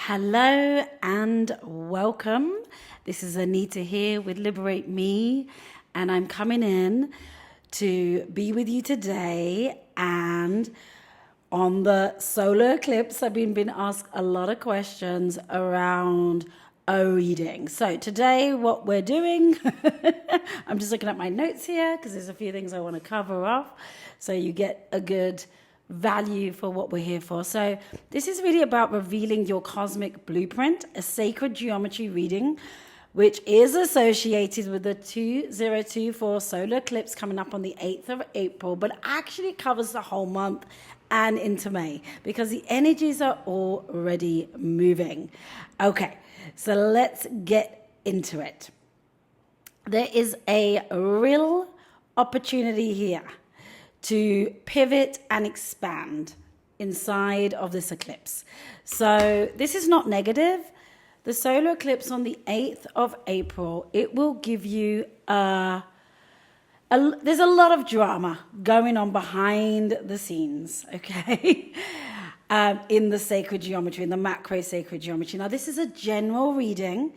Hello and welcome. This is Anita here with Liberate Me, and I'm coming in to be with you today. And on the solar eclipse, I've been asked a lot of questions around a reading. So today, what we're doing, I'm just looking at my notes here because there's a few things I want to cover off, so you get a good value for what we're here for. So this is really about revealing your cosmic blueprint, a sacred geometry reading, which is associated with the 2024 solar eclipse coming up on the 8th of April, but actually covers the whole month and into May because the energies are already moving. Okay, so let's get into it. There is a real opportunity here to pivot and expand inside of this eclipse. So this is not negative. The solar eclipse on the 8th of April, it will give you there's a lot of drama going on behind the scenes, okay? In the sacred geometry, in the macro sacred geometry. Now, this is a general reading.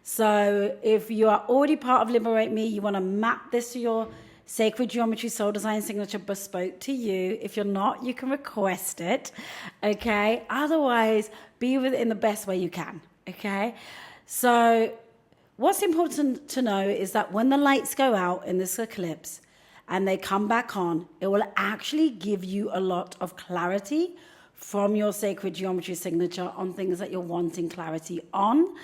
So if you are already part of Liberate Me, you want to map this to your sacred geometry soul design signature bespoke to you. If you're not, you can request it, okay? Otherwise, be with it in the best way you can, okay? So what's important to know is that when the lights go out in this eclipse and they come back on, it will actually give you a lot of clarity from your sacred geometry signature on things that you're wanting clarity on.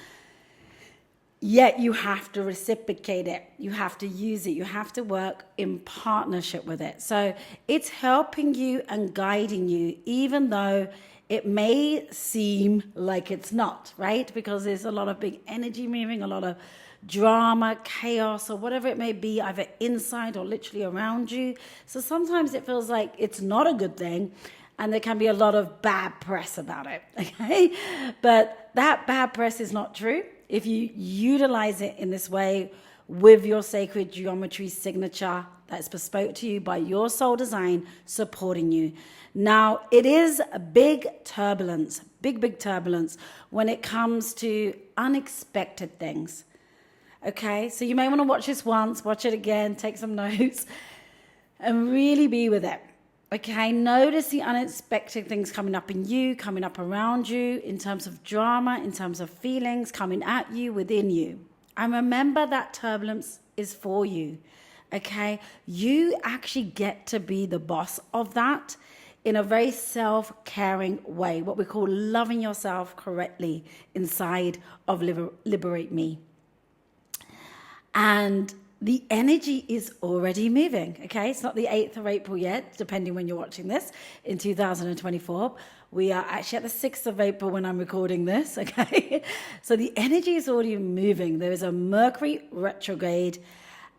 Yet you have to reciprocate it. You have to use it. You have to work in partnership with it. So it's helping you and guiding you, even though it may seem like it's not, right? Because there's a lot of big energy moving, a lot of drama, chaos, or whatever it may be, either inside or literally around you. So sometimes it feels like it's not a good thing, and there can be a lot of bad press about it, okay? But that bad press is not true if you utilize it in this way with your sacred geometry signature that's bespoke to you by your soul design supporting you. Now, it is a big turbulence, big turbulence when it comes to unexpected things. Okay, so you may want to watch this once, watch it again, take some notes, and really be with it. Okay, notice the unexpected things coming up in you, coming up around you, in terms of drama, in terms of feelings coming at you, within you. And remember that turbulence is for you. Okay, you actually get to be the boss of that in a very self-caring way, what we call loving yourself correctly inside of Liberate Me. And the energy is already moving, okay? It's not the 8th of April yet, depending when you're watching this, in 2024. We are actually at the 6th of April when I'm recording this, okay? So the energy is already moving. There is a Mercury retrograde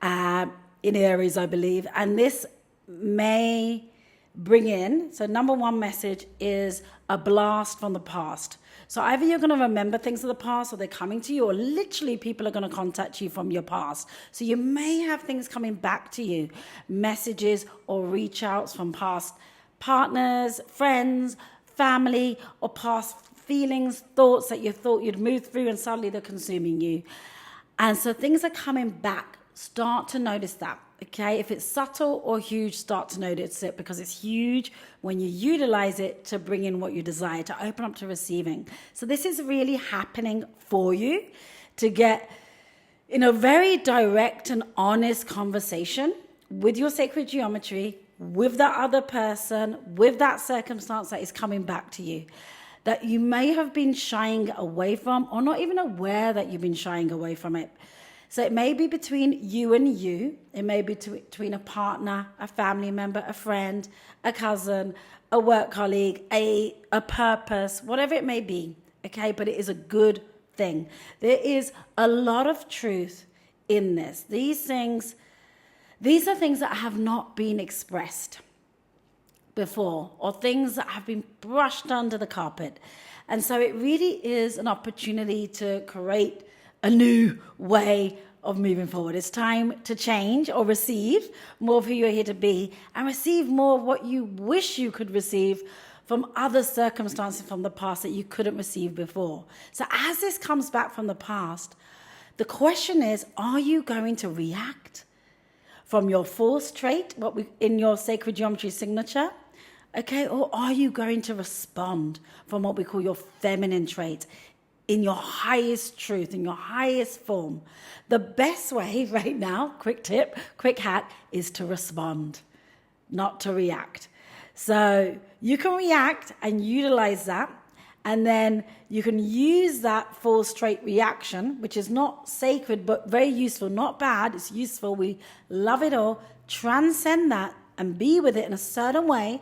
in Aries, I believe, and this may bring in, so number one message is a blast from the past. So either you're going to remember things of the past or they're coming to you, or literally people are going to contact you from your past. So you may have things coming back to you, messages or reach outs from past partners, friends, family, or past feelings, thoughts that you thought you'd move through and suddenly they're consuming you. And so things are coming back. Start to notice that. Okay, if it's subtle or huge, start to notice it because it's huge when you utilize it to bring in what you desire, to open up to receiving. So this is really happening for you to get in a very direct and honest conversation with your sacred geometry, with that other person, with that circumstance that is coming back to you, that you may have been shying away from or not even aware that you've been shying away from it. So it may be between you and you. It may be between a partner, a family member, a friend, a cousin, a work colleague, a purpose, whatever it may be. Okay, but it is a good thing. There is a lot of truth in this. These are things that have not been expressed before, or things that have been brushed under the carpet. And so it really is an opportunity to create a new way of moving forward. It's time to change or receive more of who you're here to be and receive more of what you wish you could receive from other circumstances from the past that you couldn't receive before. So as this comes back from the past, the question is, are you going to react from your force trait, in your sacred geometry signature? Okay, or are you going to respond from what we call your feminine trait, in your highest truth, in your highest form? The best way right now, quick tip, quick hack, is to respond, not to react. So you can react and utilize that, and then you can use that force trait reaction, which is not sacred but very useful, not bad, it's useful, we love it all, transcend that and be with it in a certain way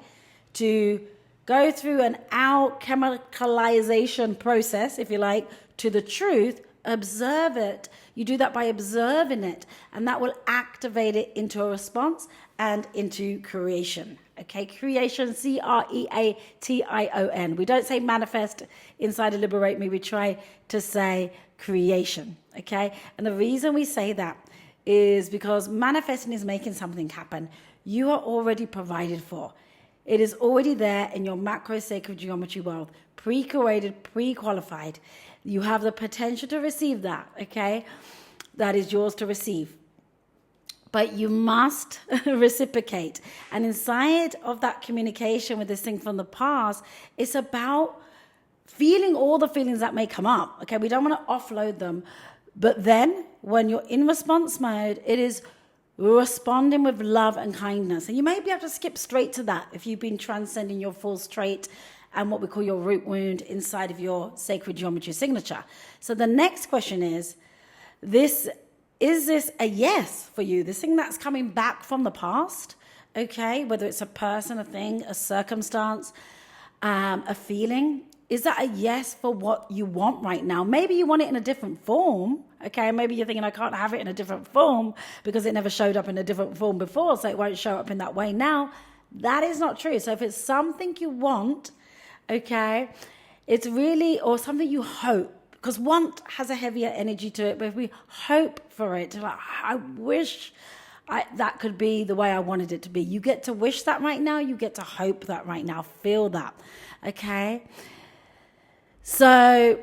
to go through an alchemicalization process, if you like, to the truth. Observe it. You do that by observing it, and that will activate it into a response and into creation. Okay, creation, creation. We don't say manifest inside of Liberate Me. We try to say creation. Okay, and the reason we say that is because manifesting is making something happen. You are already provided for. It is already there in your macro sacred geometry world, pre-created, pre-qualified. You have the potential to receive that, okay? That is yours to receive. But you must reciprocate. And inside of that communication with this thing from the past, it's about feeling all the feelings that may come up, okay? We don't want to offload them. But then when you're in response mode, it is responding with love and kindness. And you may be able to skip straight to that if you've been transcending your false trait and what we call your root wound inside of your sacred geometry signature. So the next question is this a yes for you? This thing that's coming back from the past, okay, whether it's a person, a thing, a circumstance, a feeling, is that a yes for what you want right now? Maybe you want it in a different form, okay? Maybe you're thinking, I can't have it in a different form because it never showed up in a different form before, so it won't show up in that way now. That is not true. So if it's something you want, okay, it's really, or something you hope, because want has a heavier energy to it, but if we hope for it, like, I wish that could be the way I wanted it to be. You get to wish that right now. You get to hope that right now. Feel that, okay? So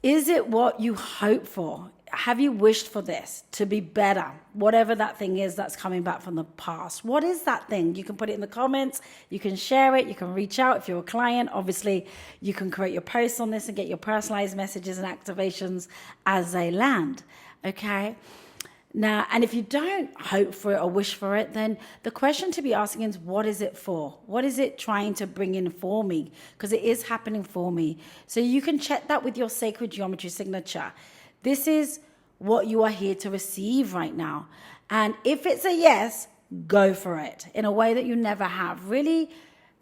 is it what you hope for? Have you wished for this to be better? Whatever that thing is that's coming back from the past. What is that thing? You can put it in the comments. You can share it. You can reach out if you're a client. Obviously, you can create your posts on this and get your personalized messages and activations as they land. Okay? Now, and if you don't hope for it or wish for it, then the question to be asking is, what is it for? What is it trying to bring in for me? Because it is happening for me. So you can check that with your sacred geometry signature. This is what you are here to receive right now. And if it's a yes, go for it in a way that you never have. Really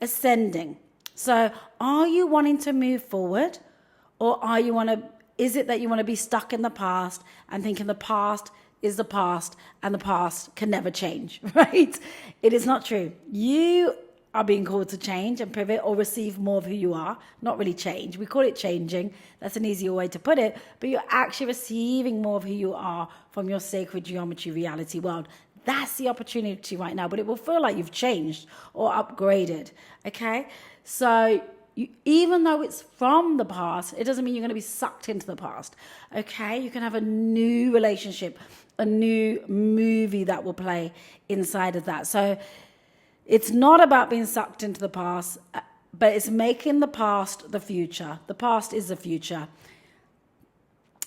ascending. So are you wanting to move forward, or is it that you want to be stuck in the past and thinking the past is the past and the past can never change, right? It is not true. You are being called to change and pivot or receive more of who you are, not really change. We call it changing. That's an easier way to put it. But you're actually receiving more of who you are from your sacred geometry reality world. That's the opportunity right now, but it will feel like you've changed or upgraded, okay? So even though it's from the past, it doesn't mean you're going to be sucked into the past, okay? You can have a new relationship, a new movie that will play inside of that. So it's not about being sucked into the past, but it's making the past the future. The past is the future.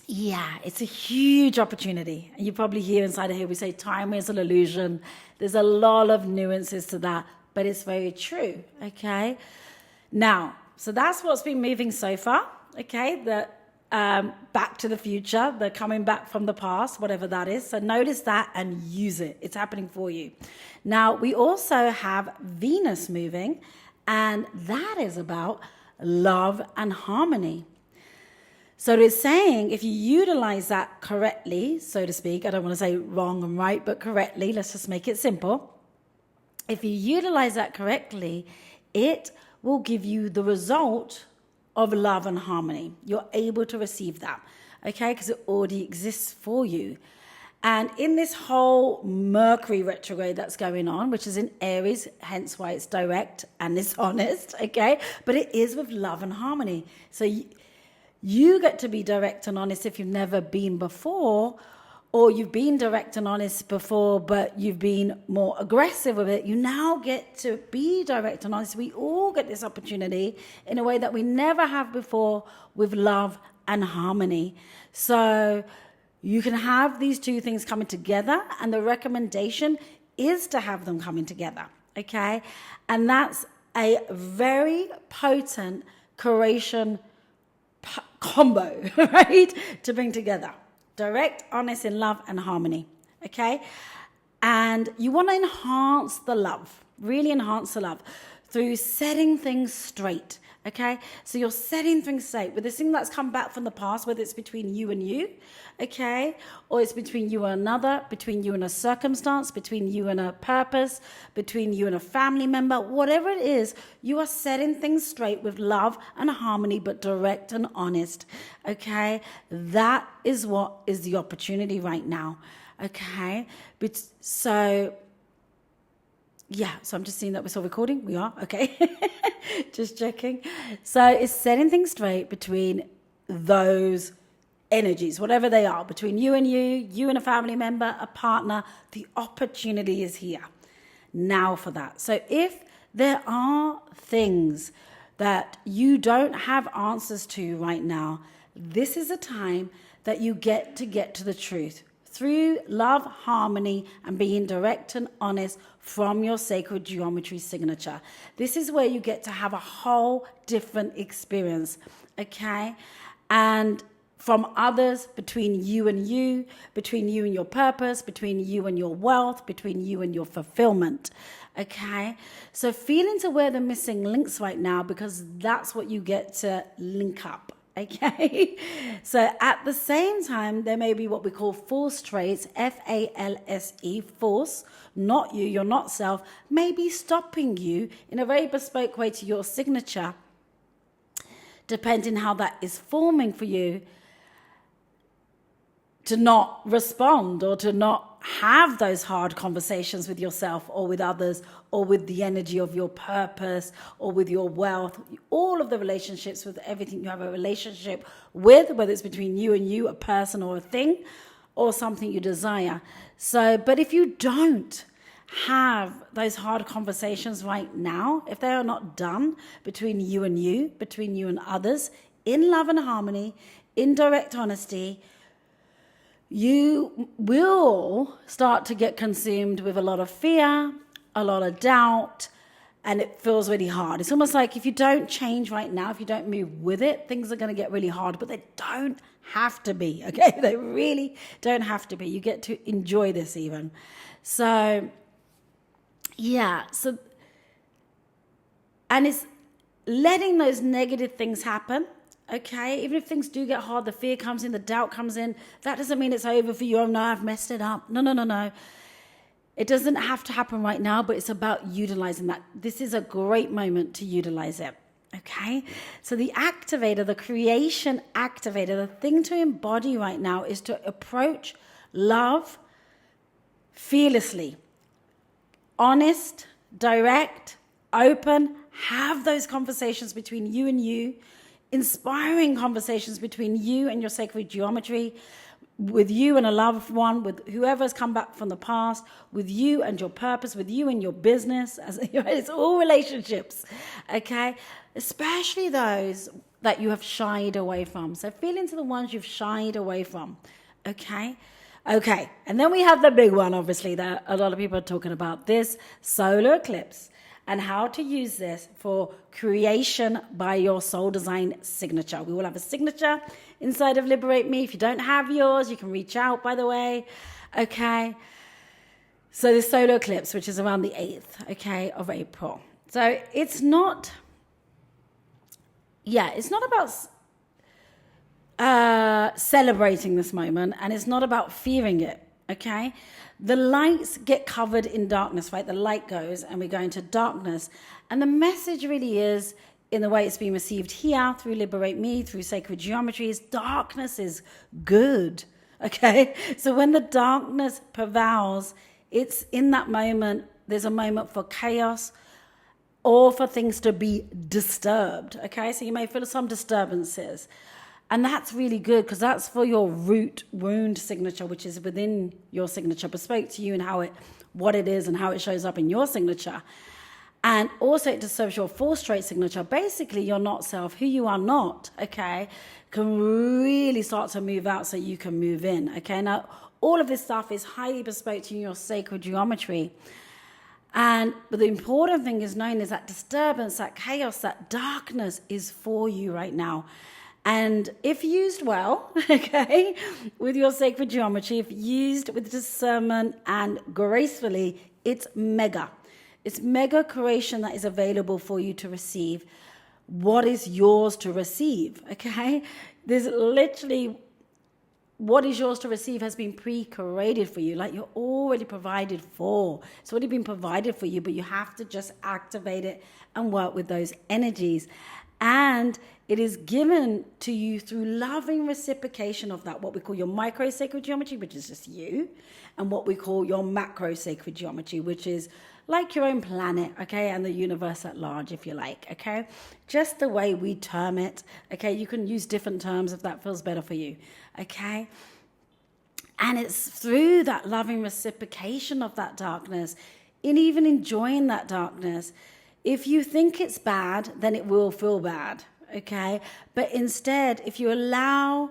Yeah, it's a huge opportunity. And you probably hear inside of here, we say time is an illusion. There's a lot of nuances to that, but it's very true, okay? Now, so that's what's been moving so far, okay? The back to the future, the coming back from the past, whatever that is. So notice that and use it. It's happening for you. Now, we also have Venus moving, and that is about love and harmony. So it's saying if you utilize that correctly, so to speak, I don't want to say wrong and right, but correctly, let's just make it simple. If you utilize that correctly, it will give you the result of love and harmony. You're able to receive that, okay? Because it already exists for you. And in this whole Mercury retrograde that's going on, which is in Aries, hence why it's direct and it's honest, okay? But it is with love and harmony. So you get to be direct and honest if you've never been before, or you've been direct and honest before, but you've been more aggressive with it. You now get to be direct and honest. We all get this opportunity in a way that we never have before with love and harmony. So you can have these two things coming together, and the recommendation is to have them coming together, okay? And that's a very potent Croatian combo, right? To bring together. Direct, honest, in love and harmony, okay? And you want to enhance the love, really enhance the love through setting things straight, okay? So you're setting things straight with this thing that's come back from the past, whether it's between you and you, okay? Or it's between you and another, between you and a circumstance, between you and a purpose, between you and a family member, whatever it is, you are setting things straight with love and harmony, but direct and honest, okay? That is what is the opportunity right now, okay? So I'm just seeing that we're still recording. We are, okay. Just checking. So it's setting things straight between those energies, whatever they are, between you and a family member, a partner. The opportunity is here now for that. So if there are things that you don't have answers to right now, this is a time that you get to the truth through love, harmony, and being direct and honest from your sacred geometry signature. This is where you get to have a whole different experience, okay? And from others, between you and your purpose, between you and your wealth, between you and your fulfillment, okay? So feel into where the missing links right now, because that's what you get to link up. Okay, so at the same time, there may be what we call false traits, F-A-L-S-E, false, not you, you're not self, may be stopping you in a very bespoke way to your signature, depending how that is forming for you, to not respond or to not have those hard conversations with yourself or with others or with the energy of your purpose or with your wealth, all of the relationships, with everything you have a relationship with, whether it's between you and you, a person or a thing or something you desire. So, but if you don't have those hard conversations right now, if they are not done between you and others, in love and harmony, in direct honesty, you will start to get consumed with a lot of fear, a lot of doubt, and it feels really hard. It's almost like if you don't change right now, if you don't move with it, things are going to get really hard, but they don't have to be, okay? They really don't have to be. You get to enjoy this even. So, and it's letting those negative things happen. Okay, even if things do get hard, the fear comes in, the doubt comes in, that doesn't mean it's over for you. Oh no, I've messed it up. No. It doesn't have to happen right now, but it's about utilizing that. This is a great moment to utilize it. Okay, so the activator, the creation activator, the thing to embody right now is to approach love fearlessly, honest, direct, open, have those conversations between you and you, inspiring conversations between you and your sacred geometry, with you and a loved one, with whoever has come back from the past, with you and your purpose, with you and your business. It's all relationships, okay? Especially those that you have shied away from. So feel into the ones you've shied away from, okay? Okay, and then we have the big one, obviously, that a lot of people are talking about, this solar eclipse, and how to use this for creation by your soul design signature. We will have a signature inside of Liberate Me. If you don't have yours, you can reach out, by the way. Okay. So the solar eclipse, which is around the 8th, okay, of April. So it's not about celebrating this moment, and it's not about fearing it, okay? The lights get covered in darkness, right? The light goes and we go into darkness. And the message really is, in the way it's being received here through Liberate Me, through sacred geometry, is darkness is good, Okay. So when the darkness prevails, it's in that moment, there's a moment for chaos or for things to be disturbed. Okay. So you may feel some disturbances. And that's really good because that's for your root wound signature, which is within your signature, bespoke to you and what it is and how it shows up in your signature. And also it serves your fourth straight signature. Basically, your not self, who you are not, okay, can really start to move out so you can move in, okay? Now, all of this stuff is highly bespoke to your sacred geometry. But the important thing is knowing is that disturbance, that chaos, that darkness is for you right now. And if used well, okay, with your sacred geometry, if used with discernment and gracefully, it's mega. It's mega creation that is available for you to receive what is yours to receive, okay? There's literally what is yours to receive has been pre-created for you, like you're already provided for. It's already been provided for you, but you have to just activate it and work with those energies. And it is given to you through loving reciprocation of that, what we call your micro sacred geometry, which is just you, and what we call your macro sacred geometry, which is like your own planet, okay, and the universe at large, if you like, okay? Just the way we term it, okay? You can use different terms if that feels better for you, okay? And it's through that loving reciprocation of that darkness, and even enjoying that darkness. If you think it's bad, then it will feel bad, okay? But instead, if you allow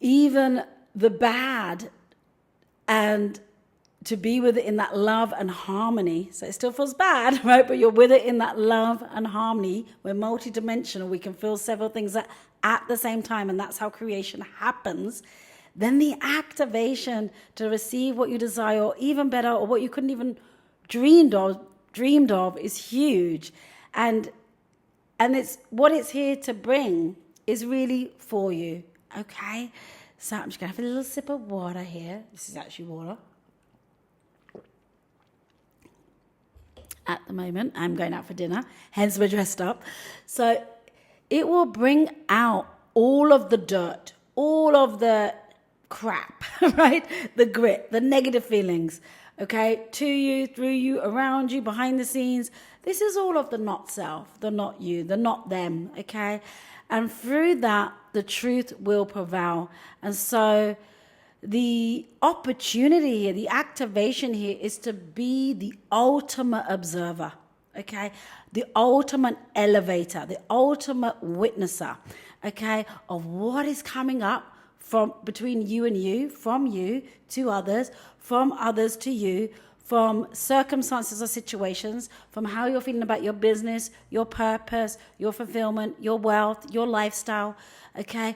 even the bad and to be with it in that love and harmony, so it still feels bad, right? But you're with it in that love and harmony. We're multidimensional. We can feel several things at the same time, and that's how creation happens. Then the activation to receive what you desire, or even better, or what you couldn't even dreamed of is huge. And it's what it's here to bring is really for you, okay? So I'm just going to have a little sip of water here. This is actually water. At the moment, I'm going out for dinner, hence we're dressed up. So it will bring out all of the dirt, all of the crap, right? The grit, the negative feelings, okay? To you, through you, around you, behind the scenes. This is all of the not self, the not you, the not them, okay? And through that, the truth will prevail. And so the opportunity here, the activation here is to be the ultimate observer, okay? The ultimate elevator, the ultimate witnesser, okay, of what is coming up from between you and you, from you to others, from others to you, from circumstances or situations, from how you're feeling about your business, your purpose, your fulfillment, your wealth, your lifestyle, okay?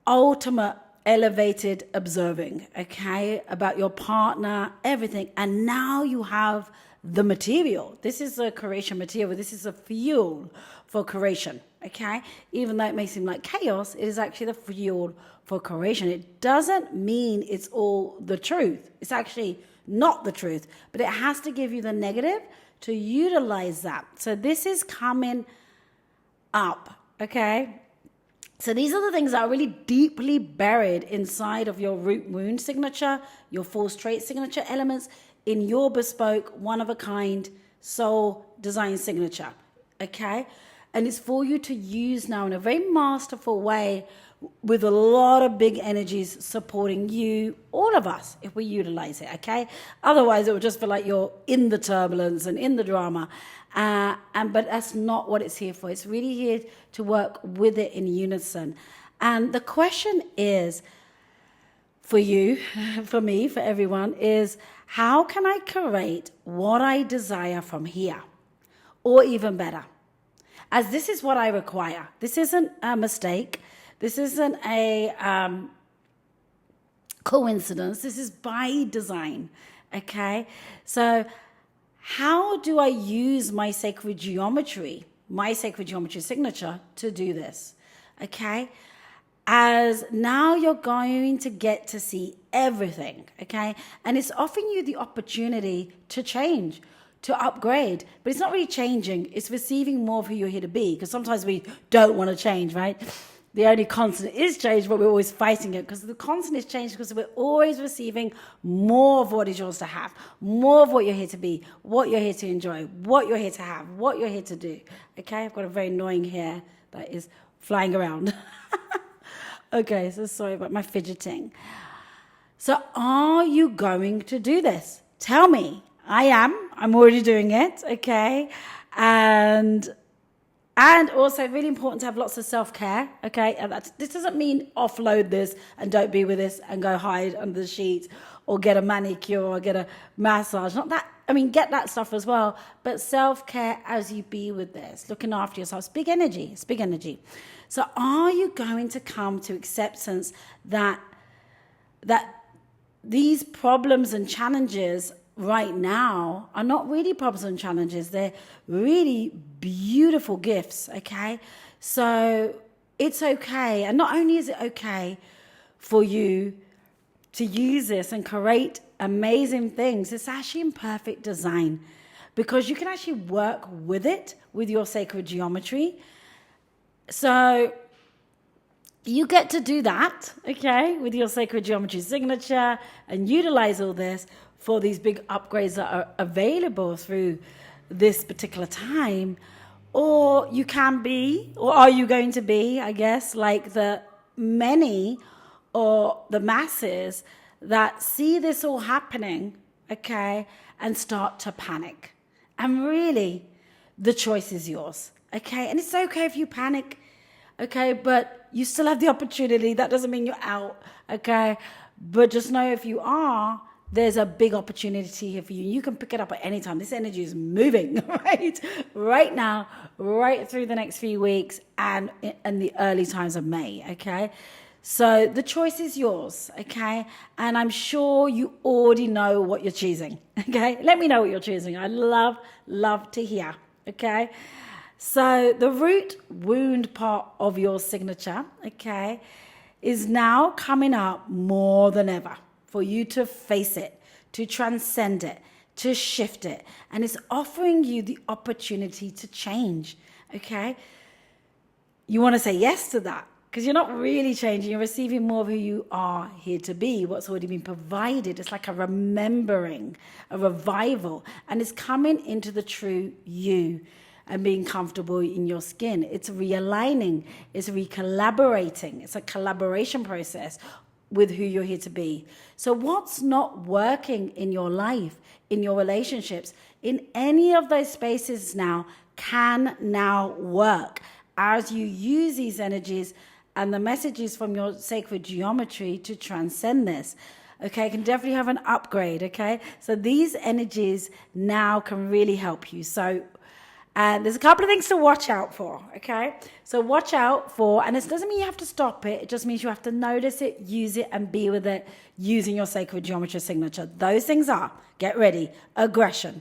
Ultimate elevated observing, okay, about your partner, everything. And now you have the material. This is a creation material. This is a fuel for creation, okay? Even though it may seem like chaos, it is actually the fuel for creation. It doesn't mean it's all the truth. It's actually not the truth, but it has to give you the negative to utilize that. So this is coming up, okay? So these are the things that are really deeply buried inside of your root wound signature, your four straight signature elements in your bespoke, one-of-a-kind soul design signature, okay? And it's for you to use now in a very masterful way with a lot of big energies supporting you, all of us, if we utilize it, okay? Otherwise, it will just feel like you're in the turbulence and in the drama. But that's not what it's here for. It's really here to work with it in unison. And the question is, for you, for me, for everyone, is how can I create what I desire from here? Or even better, as this is what I require. This isn't a mistake. This isn't a coincidence. This is by design, okay? So how do I use my sacred geometry signature to do this, okay? As now you're going to get to see everything, okay? And it's offering you the opportunity to change, to upgrade. But it's not really changing. It's receiving more of who you're here to be, because sometimes we don't want to change, right? The only constant is change, but we're always fighting it because the constant is change because we're always receiving more of what is yours to have, more of what you're here to be, what you're here to enjoy, what you're here to have, what you're here to do. Okay, I've got a very annoying hair that is flying around. Okay, so sorry about my fidgeting. So are you going to do this? Tell me. I am. I'm already doing it. Okay. And also really important to have lots of self-care. Okay. And this doesn't mean offload this and don't be with this and go hide under the sheets or get a manicure or get a massage. Not that. I mean, get that stuff as well. But self-care as you be with this, looking after yourself. It's big energy. It's big energy. So are you going to come to acceptance that these problems and challenges right now are not really problems and challenges. They're really beautiful gifts, okay? So it's okay. And not only is it okay for you to use this and create amazing things, it's actually in perfect design because you can actually work with it, with your sacred geometry. So you get to do that, okay, with your sacred geometry signature and utilize all this for these big upgrades that are available through this particular time. Or you can be, or are you going to be, I guess, like the many or the masses that see this all happening, okay, and start to panic. And really, the choice is yours, okay? And it's okay if you panic, okay, but you still have the opportunity. That doesn't mean you're out, okay? But just know if you are, there's a big opportunity here for you. You can pick it up at any time. This energy is moving, right now, right through the next few weeks and in the early times of May, okay? So the choice is yours, okay? And I'm sure you already know what you're choosing, okay? Let me know what you're choosing. I love to hear, okay? So the root wound part of your signature, okay, is now coming up more than ever for you to face it, to transcend it, to shift it. And it's offering you the opportunity to change, okay? You want to say yes to that because you're not really changing. You're receiving more of who you are here to be, what's already been provided. It's like a remembering, a revival, and it's coming into the true you and being comfortable in your skin. It's realigning, it's recollaborating. It's a collaboration process with who you're here to be. So what's not working in your life, in your relationships, in any of those spaces now can now work as you use these energies and the messages from your sacred geometry to transcend this. Okay, can definitely have an upgrade, okay? So these energies now can really help you. So there's a couple of things to watch out for, okay? So watch out for, and this doesn't mean you have to stop it. It just means you have to notice it, use it, and be with it using your sacred geometry signature. Those things are, get ready, aggression,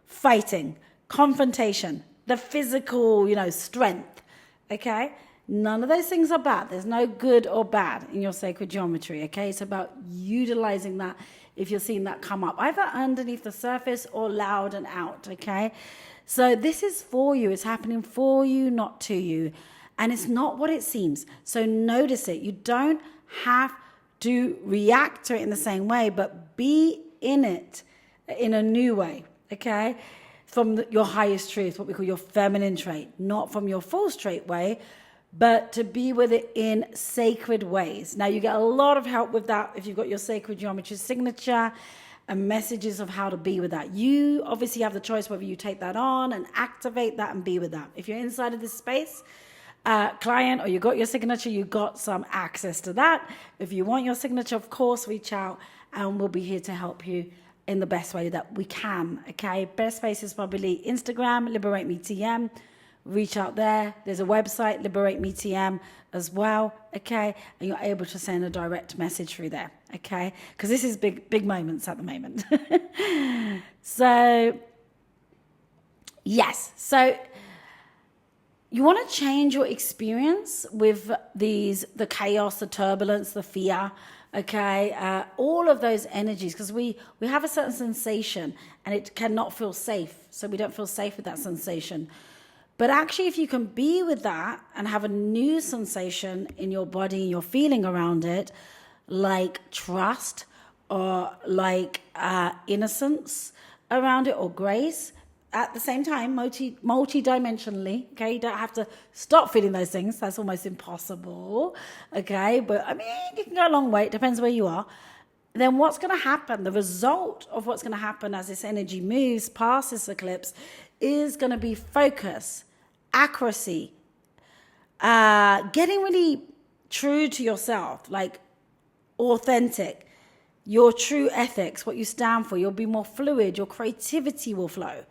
fighting, confrontation, the physical, strength, okay? None of those things are bad. There's no good or bad in your sacred geometry, okay? It's about utilizing that if you're seeing that come up, either underneath the surface or loud and out, okay? So this is for you. It's happening for you, not to you. And it's not what it seems. So notice it. You don't have to react to it in the same way, but be in it in a new way, okay? From your highest truth, what we call your feminine trait, not from your false trait way, but to be with it in sacred ways. Now, you get a lot of help with that if you've got your sacred geometry signature and messages of how to be with that. You obviously have the choice whether you take that on and activate that and be with that. If you're inside of this space, client, or you got your signature, you got some access to that. If you want your signature, of course, reach out and we'll be here to help you in the best way that we can, okay? Best space is probably Instagram, Liberate Me TM. Reach out there. There's a website, Liberate Me TM as well, okay? And you're able to send a direct message through there, okay? Because this is big moments at the moment. So, yes. So, you want to change your experience with the chaos, the turbulence, the fear, okay? All of those energies, because we have a certain sensation and it cannot feel safe. So we don't feel safe with that sensation. But actually, if you can be with that and have a new sensation in your body, your feeling around it, like trust or like innocence around it or grace, at the same time, multi-dimensionally, okay? You don't have to stop feeling those things. That's almost impossible, okay? But, I mean, you can go a long way. It depends where you are. Then what's going to happen, the result of what's going to happen as this energy moves past this eclipse is going to be focus, accuracy, getting really true to yourself, like authentic, your true ethics, what you stand for. You'll be more fluid. Your creativity will flow.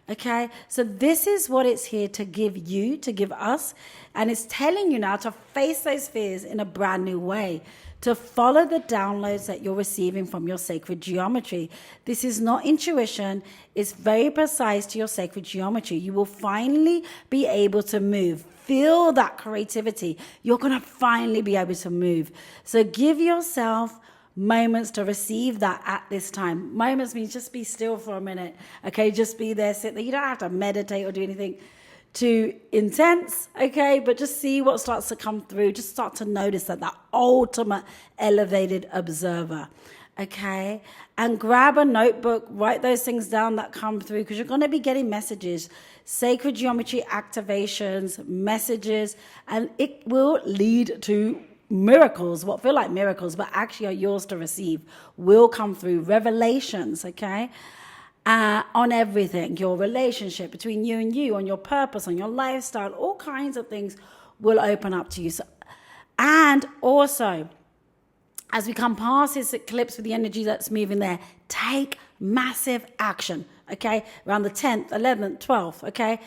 Okay, so this is what it's here to give you, to give us. And it's telling you now to face those fears in a brand new way, to follow the downloads that you're receiving from your sacred geometry. This is not intuition. It's very precise to your sacred geometry. You will finally be able to move. Feel that creativity. You're going to finally be able to move. So give yourself moments to receive that at this time. Moments means just be still for a minute. Okay, just be there, sit there. You don't have to meditate or do anything too intense, okay? But just see what starts to come through. Just start to notice that ultimate elevated observer, okay? And grab a notebook, write those things down that come through, because you're going to be getting messages, sacred geometry activations, messages, and it will lead to miracles, what feel like miracles, but actually are yours to receive, will come through. Revelations, okay? On everything, your relationship between you and you, on your purpose, on your lifestyle, all kinds of things will open up to you. So, and also, as we come past this eclipse with the energy that's moving there, take massive action, okay? Around the 10th, 11th, 12th, okay?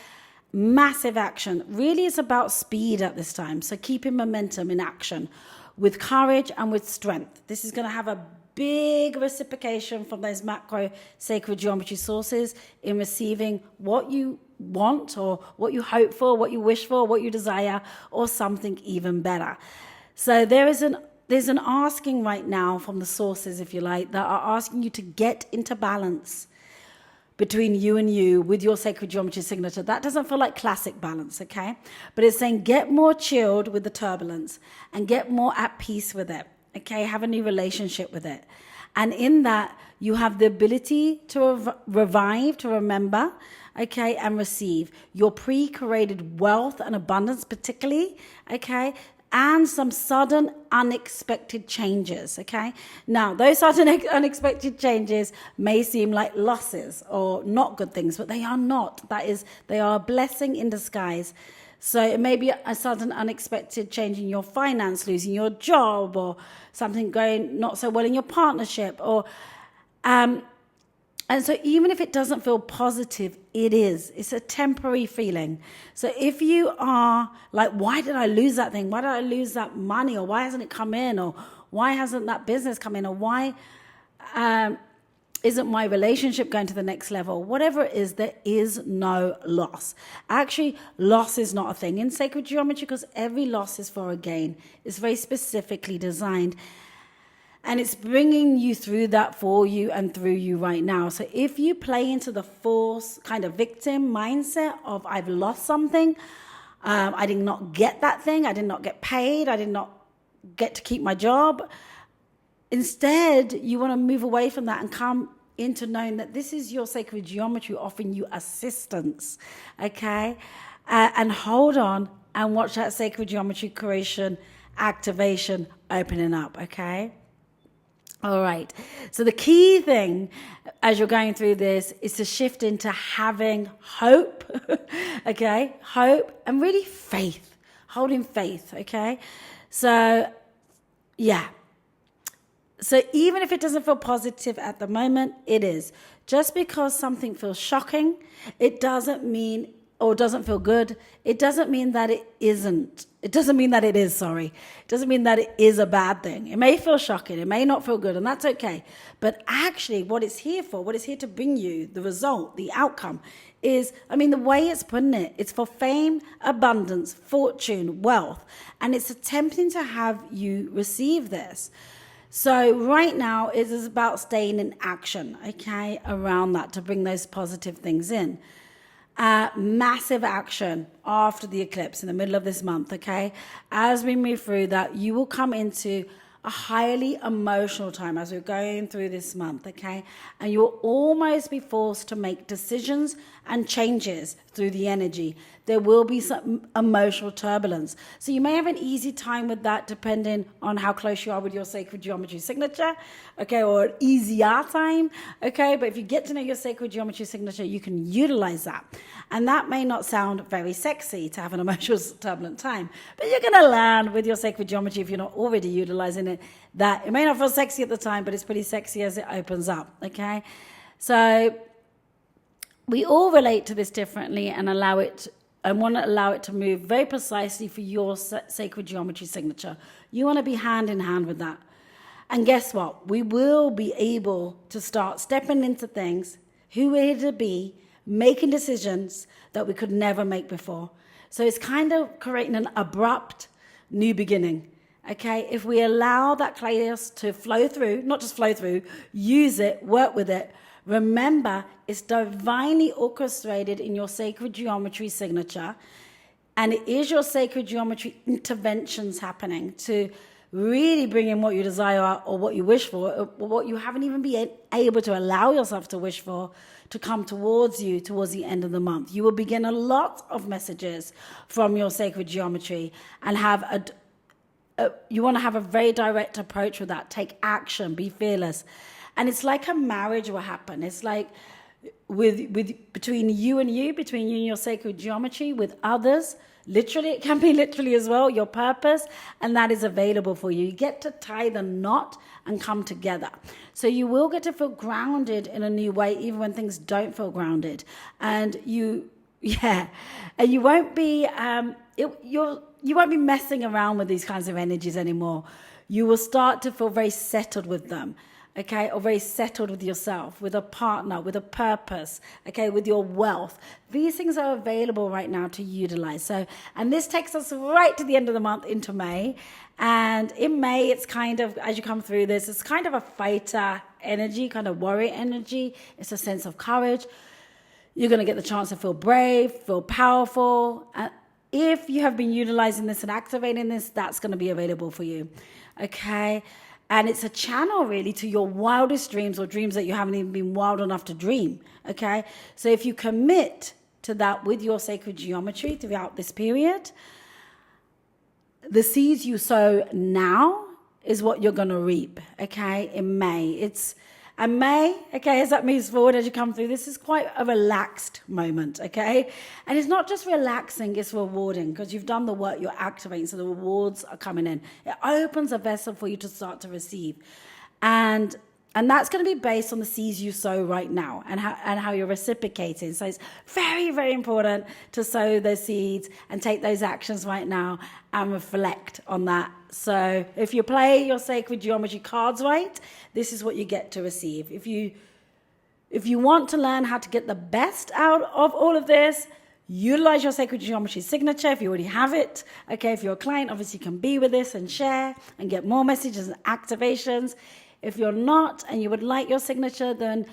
Massive action. Really, it's about speed at this time. So keeping momentum in action with courage and with strength. This is going to have a big reciprocation from those macro sacred geometry sources in receiving what you want or what you hope for, what you wish for, what you desire, or something even better. So there's an asking right now from the sources, if you like, that are asking you to get into balance between you and you with your sacred geometry signature. That doesn't feel like classic balance, okay? But it's saying get more chilled with the turbulence and get more at peace with it, okay? Have a new relationship with it. And in that, you have the ability to revive, to remember, okay, and receive your pre-created wealth and abundance particularly, okay? And some sudden unexpected changes, okay? Now, those sudden unexpected changes may seem like losses or not good things, but they are not. They are a blessing in disguise. So it may be a sudden unexpected change in your finance, losing your job, or something going not so well in your partnership, or and so even if it doesn't feel positive, it's a temporary feeling. So if you are like, why did I lose that thing? Why did I lose that money? Or why hasn't it come in? Or why hasn't that business come in? Or why isn't my relationship going to the next level? Whatever it is, there is no loss. Actually, loss is not a thing in sacred geometry because every loss is for a gain. It's very specifically designed. And it's bringing you through that for you and through you right now. So if you play into the false kind of victim mindset of I've lost something, I did not get that thing, I did not get paid, I did not get to keep my job. Instead, you want to move away from that and come into knowing that this is your sacred geometry offering you assistance, okay? And hold on and watch that sacred geometry creation, activation opening up, okay? All right. So the key thing as you're going through this is to shift into having hope, okay? Hope and really faith, holding faith, okay? So, yeah. So even if it doesn't feel positive at the moment, it is. Just because something feels shocking, it doesn't mean, or doesn't feel good, it doesn't mean that it isn't. It doesn't mean that it is, sorry. It doesn't mean that it is a bad thing. It may feel shocking, it may not feel good, and that's okay. But actually, what it's here for, what it's here to bring you, the result, the outcome, is, the way it's putting it, it's for fame, abundance, fortune, wealth, and it's attempting to have you receive this. So right now, it is about staying in action, okay, around that to bring those positive things in. massive action after the eclipse in the middle of this month, okay? As we move through that, you will come into a highly emotional time as we're going through this month, okay? And you'll almost be forced to make decisions and changes through the energy. There will be some emotional turbulence. So you may have an easy time with that depending on how close you are with your sacred geometry signature, okay? Or an easier time, okay? But if you get to know your sacred geometry signature, you can utilize that. And that may not sound very sexy to have an emotional turbulent time, but you're going to learn with your sacred geometry, if you're not already utilizing it, that it may not feel sexy at the time, but it's pretty sexy as it opens up, okay? So we all relate to this differently and want to allow it to move very precisely for your sacred geometry signature. You want to be hand in hand with that. And guess what? We will be able to start stepping into things, who we're here to be, making decisions that we could never make before. So it's kind of creating an abrupt new beginning. Okay, if we allow that chaos to flow through, not just flow through, use it, work with it, remember it's divinely orchestrated in your sacred geometry signature, and it is your sacred geometry interventions happening to really bring in what you desire or what you wish for, or what you haven't even been able to allow yourself to wish for, to come towards you towards the end of the month. You will begin a lot of messages from your sacred geometry and have you want to have a very direct approach with that. Take action, be fearless. And it's like a marriage will happen. It's like between you and your sacred geometry, with others. Literally, it can be literally as well, your purpose, and that is available for you. You get to tie the knot and come together. So you will get to feel grounded in a new way, even when things don't feel grounded. And you won't be, you won't be messing around with these kinds of energies anymore. You will start to feel very settled with them. Okay, or very settled with yourself, with a partner, with a purpose, okay, with your wealth. These things are available right now to utilize. So, and this takes us right to the end of the month into May. And in May, it's kind of, as you come through this, it's kind of a fighter energy, kind of warrior energy. It's a sense of courage. You're going to get the chance to feel brave, feel powerful. If you have been utilizing this and activating this, that's going to be available for you, okay? And it's a channel really to your wildest dreams, or dreams that you haven't even been wild enough to dream, okay? So if you commit to that with your sacred geometry throughout this period, the seeds you sow now is what you're going to reap, okay, in May. And May, okay, as that moves forward, as you come through, this is quite a relaxed moment, okay? And it's not just relaxing, it's rewarding, because you've done the work, you're activating, so the rewards are coming in. It opens a vessel for you to start to receive. And that's going to be based on the seeds you sow right now and how you're reciprocating. So it's very, very important to sow those seeds and take those actions right now and reflect on that. So if you play your sacred geometry cards right, this is what you get to receive. If you want to learn how to get the best out of all of this, utilize your sacred geometry signature if you already have it. Okay, if you're a client, obviously you can be with this and share and get more messages and activations. If you're not and you would like your signature, then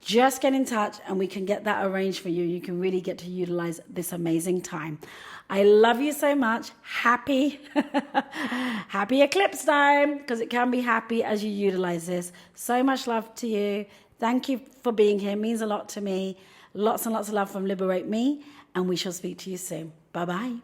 just get in touch and we can get that arranged for you. You can really get to utilize this amazing time. I love you so much. Happy eclipse time, because it can be happy as you utilize this. So much love to you. Thank you for being here. It means a lot to me. Lots and lots of love from Liberate Me, and we shall speak to you soon. Bye-bye.